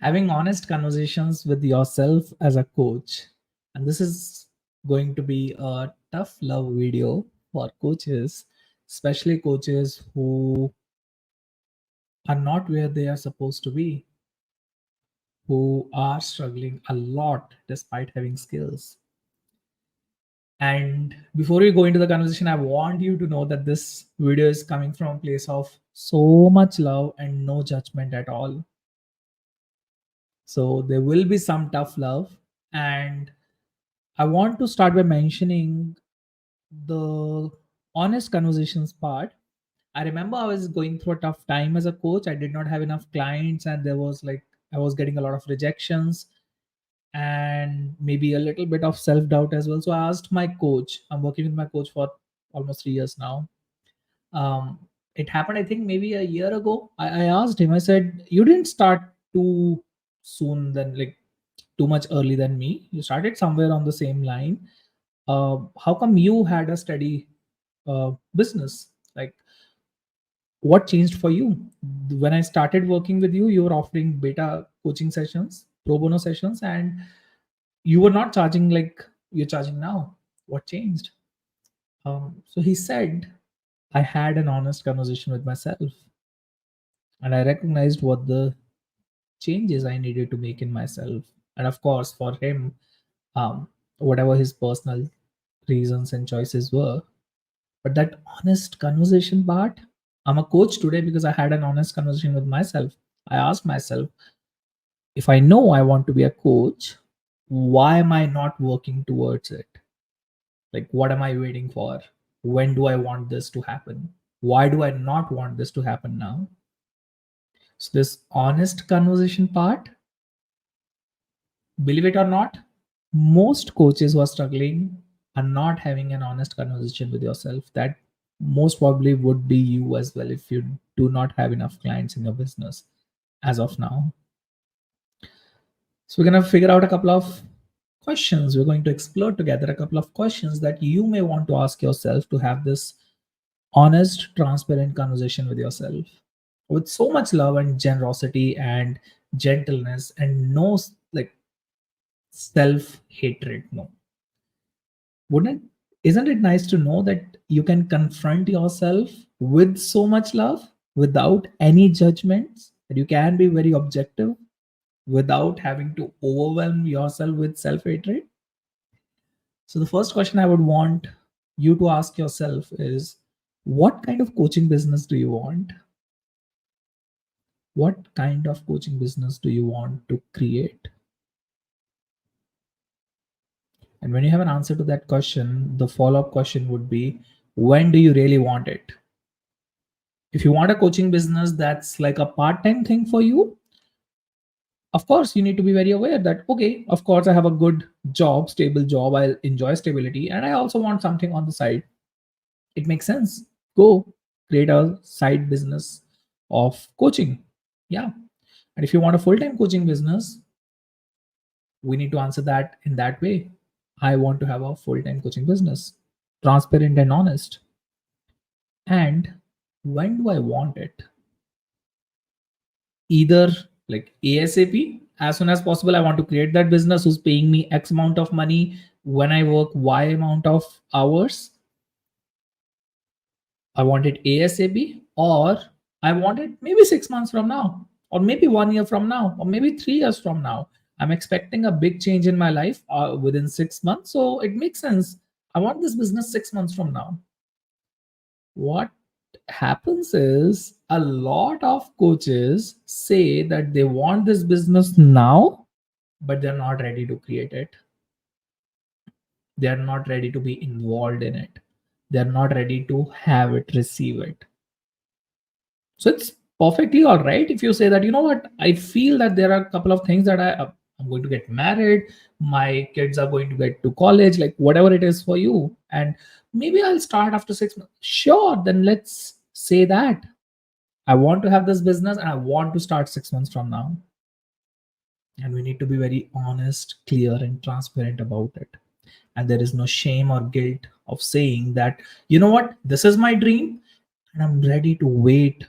having honest conversations with yourself as a coach. And this is going to be a tough love video for coaches, especially coaches who are not where they are supposed to be, who are struggling a lot despite having skills. And before we go into the conversation, I want you to know that this video is coming from a place of so much love and no judgment at all. So there will be some tough love. And I want to start by mentioning the honest conversations part. I remember I was going through a tough time as a coach. I did not have enough clients, and there was like I was getting a lot of rejections and maybe a little bit of self doubt as well. So I asked my coach. I'm working with my coach for almost 3 years now. Um, it happened, I think, maybe a year ago. I asked him. I said, "You didn't start too soon, then like too much early than me. You started somewhere on the same line. How come you had a steady business? Like, what changed for you? When I started working with you, you were offering beta coaching sessions, pro bono sessions, and you were not charging like you're charging now. What changed?" So he said, "I had an honest conversation with myself, and I recognized what the changes I needed to make in myself." And of course, for him, whatever his personal reasons and choices were, but that honest conversation part, I'm a coach today because I had an honest conversation with myself. I asked myself, if I know I want to be a coach, why am I not working towards it? Like, what am I waiting for? When do I want this to happen? Why do I not want this to happen now? So, this honest conversation part, believe it or not, most coaches who are struggling are not having an honest conversation with yourself. That most probably would be you as well if you do not have enough clients in your business as of now. So, we're going to figure out a couple of questions. We're going to explore together a couple of questions that you may want to ask yourself to have this honest, transparent conversation with yourself with so much love and generosity and gentleness and no like self hatred. No, wouldn't isn't it nice to know that you can confront yourself with so much love without any judgments, that you can be very objective without having to overwhelm yourself with self hatred? So the first question I would want you to ask yourself is, what kind of coaching business do you want? What kind of coaching business do you want to create? And when you have an answer to that question, the follow up question would be, when do you really want it? If you want a coaching business that's like a part time thing for you, of course, you need to be very aware that, okay, of course, I have a good job, stable job, I enjoy stability, and I also want something on the side. It makes sense. Go create a side business of coaching. Yeah. And if you want a full time coaching business, we need to answer that in that way. I want to have a full time coaching business, transparent and honest. And when do I want it? Either like ASAP, as soon as possible, I want to create that business who's paying me X amount of money when I work Y amount of hours. I want it ASAP, or I want it maybe 6 months from now, or maybe 1 year from now, or maybe 3 years from now. I'm expecting a big change in my life within 6 months. So it makes sense. I want this business 6 months from now. What happens is a lot of coaches say that they want this business now, but they're not ready to create it. They're not ready to be involved in it. They're not ready to have it, receive it. So it's perfectly all right if you say that, you know what, I feel that there are a couple of things that I'm going to get married, my kids are going to get to college, like whatever it is for you, and maybe I'll start after 6 months. Sure, then let's say that I want to have this business and I want to start 6 months from now. And we need to be very honest, clear, and transparent about it. And there is no shame or guilt of saying that, you know what, this is my dream and I'm ready to wait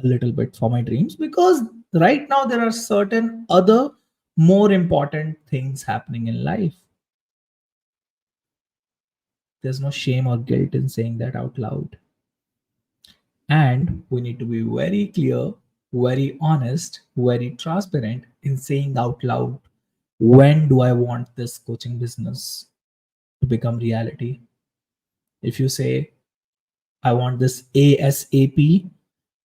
a little bit for my dreams, because right now there are certain other more important things happening in life. There's no shame or guilt in saying that out loud. And we need to be very clear, very honest, very transparent in saying out loud, when do I want this coaching business to become reality? If you say, I want this ASAP,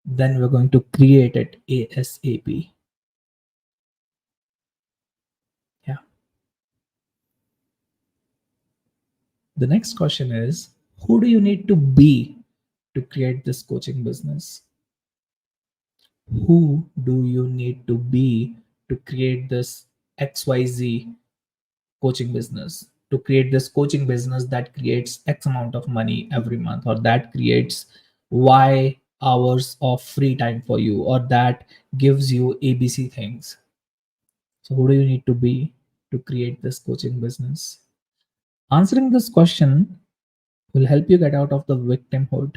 then we're going to create it ASAP. Yeah. The next question is, who do you need to be to create this coaching business? Who do you need to be to create this XYZ coaching business? To create this coaching business that creates X amount of money every month, or that creates Y hours of free time for you, or that gives you ABC things. So, who do you need to be to create this coaching business? Answering this question will help you get out of the victimhood,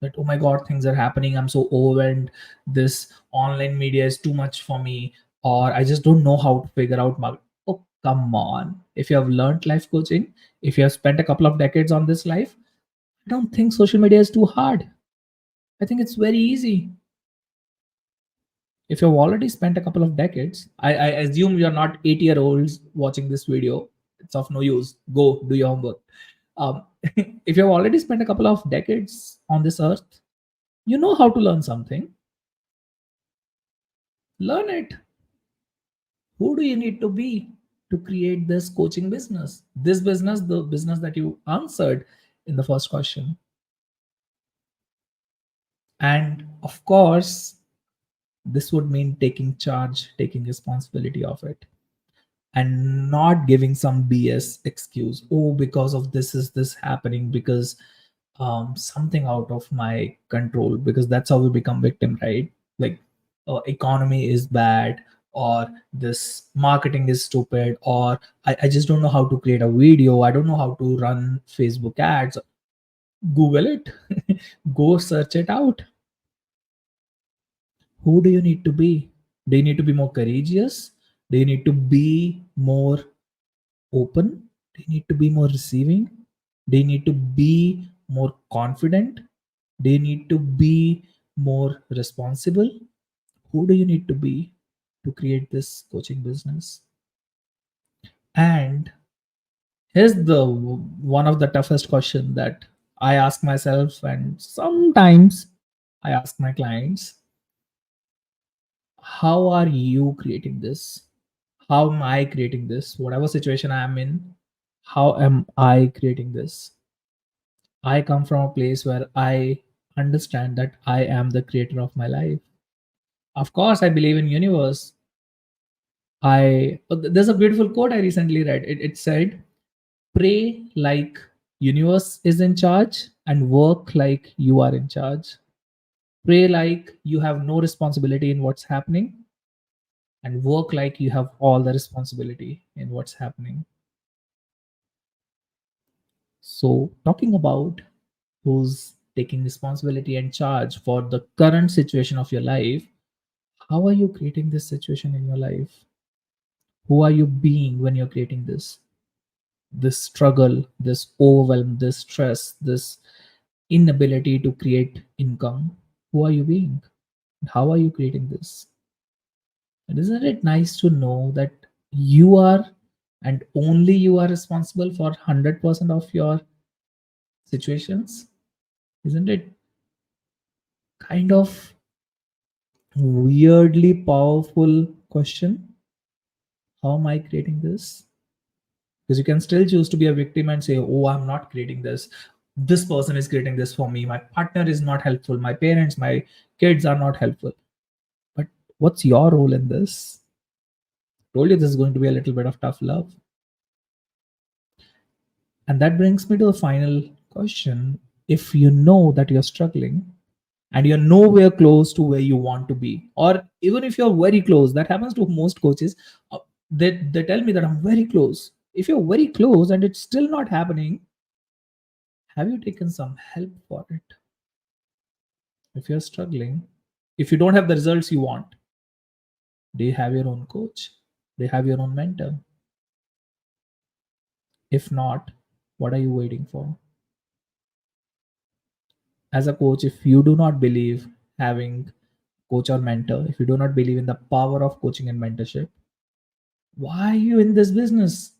that oh my god, things are happening, I'm so overwhelmed, this online media is too much for me, or I just don't know how to figure out oh come on, if you have learned life coaching, if you have spent a couple of decades on this life, I don't think social media is too hard. I think it's very easy. If you've already spent a couple of decades, I assume you're not 80-year-olds watching this video, it's of no use, go do your homework. um, if you've already spent a couple of decades on this earth, you know how to learn something. Learn it. Who do you need to be to create this coaching business? This business, the business that you answered in the first question. And of course, this would mean taking charge, taking responsibility of it, and not giving some BS excuse. Oh, because of this is this happening, because something out of my control, because that's how we become victim, right? Like, economy is bad, or this marketing is stupid, or I just don't know how to create a video, I don't know how to run Facebook ads. Google it. Go search it out. Who do you need to be? Do you need to be more courageous? Do you need to be more open? Do you need to be more receiving? Do you need to be more confident? Do you need to be more responsible? Who do you need to be to create this coaching business? And here's the one of the toughest question that I ask myself, and sometimes I ask my clients, how are you creating this? How am I creating this? Whatever situation I am in, how am I creating this? I come from a place where I understand that I am the creator of my life. Of course, I believe in universe. There's a beautiful quote I recently read. It said, "Pray like universe is in charge, and work like you are in charge. Pray like you have no responsibility in what's happening, and work like you have all the responsibility in what's happening." So, talking about who's taking responsibility and charge for the current situation of your life, how are you creating this situation in your life? Who are you being when you're creating this struggle, this overwhelm, this stress, this inability to create income? Who are you being? How are you creating this? And isn't it nice to know that you are, and only you are responsible for 100% of your situations? Isn't it kind of weirdly powerful question? How am I creating this? Because you can still choose to be a victim and say, oh, I'm not creating this, this person is creating this for me, my partner is not helpful, my parents, my kids are not helpful. But what's your role in this? Told you this is going to be a little bit of tough love. And that brings me to the final question. If you know that you're struggling and you're nowhere close to where you want to be, or even if you're very close, that happens to most coaches, they tell me that I'm very close. If you're very close and it's still not happening, have you taken some help for it? If you're struggling, If you don't have the results you want, do you have your own coach? Do you have your own mentor? If not, what are you waiting for? As a coach, if you do not believe having coach or mentor, if you do not believe in the power of coaching and mentorship, why are you in this business?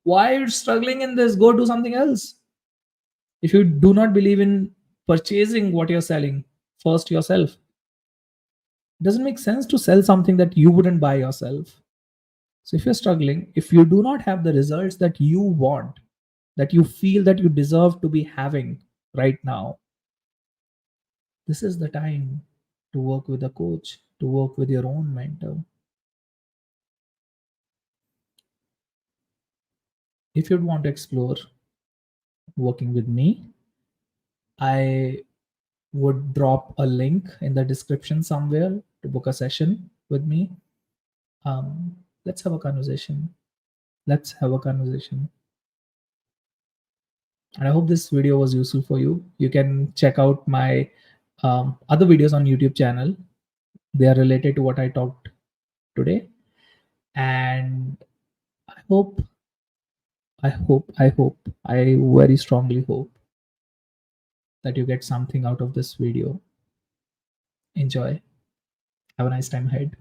Why are you struggling in this? Go do something else. If you do not believe in purchasing what you're selling first yourself, it doesn't make sense to sell something that you wouldn't buy yourself. So if you're struggling, if you do not have the results that you want, that you feel that you deserve to be having right now, this is the time to work with a coach, to work with your own mentor. If you'd want to explore working with me, I would drop a link in the description somewhere to book a session with me. Let's have a conversation. Let's have a conversation. And I hope this video was useful for you. You can check out my other videos on YouTube channel. They are related to what I talked today. And I hope, I very strongly hope that you get something out of this video. Enjoy. Have a nice time ahead.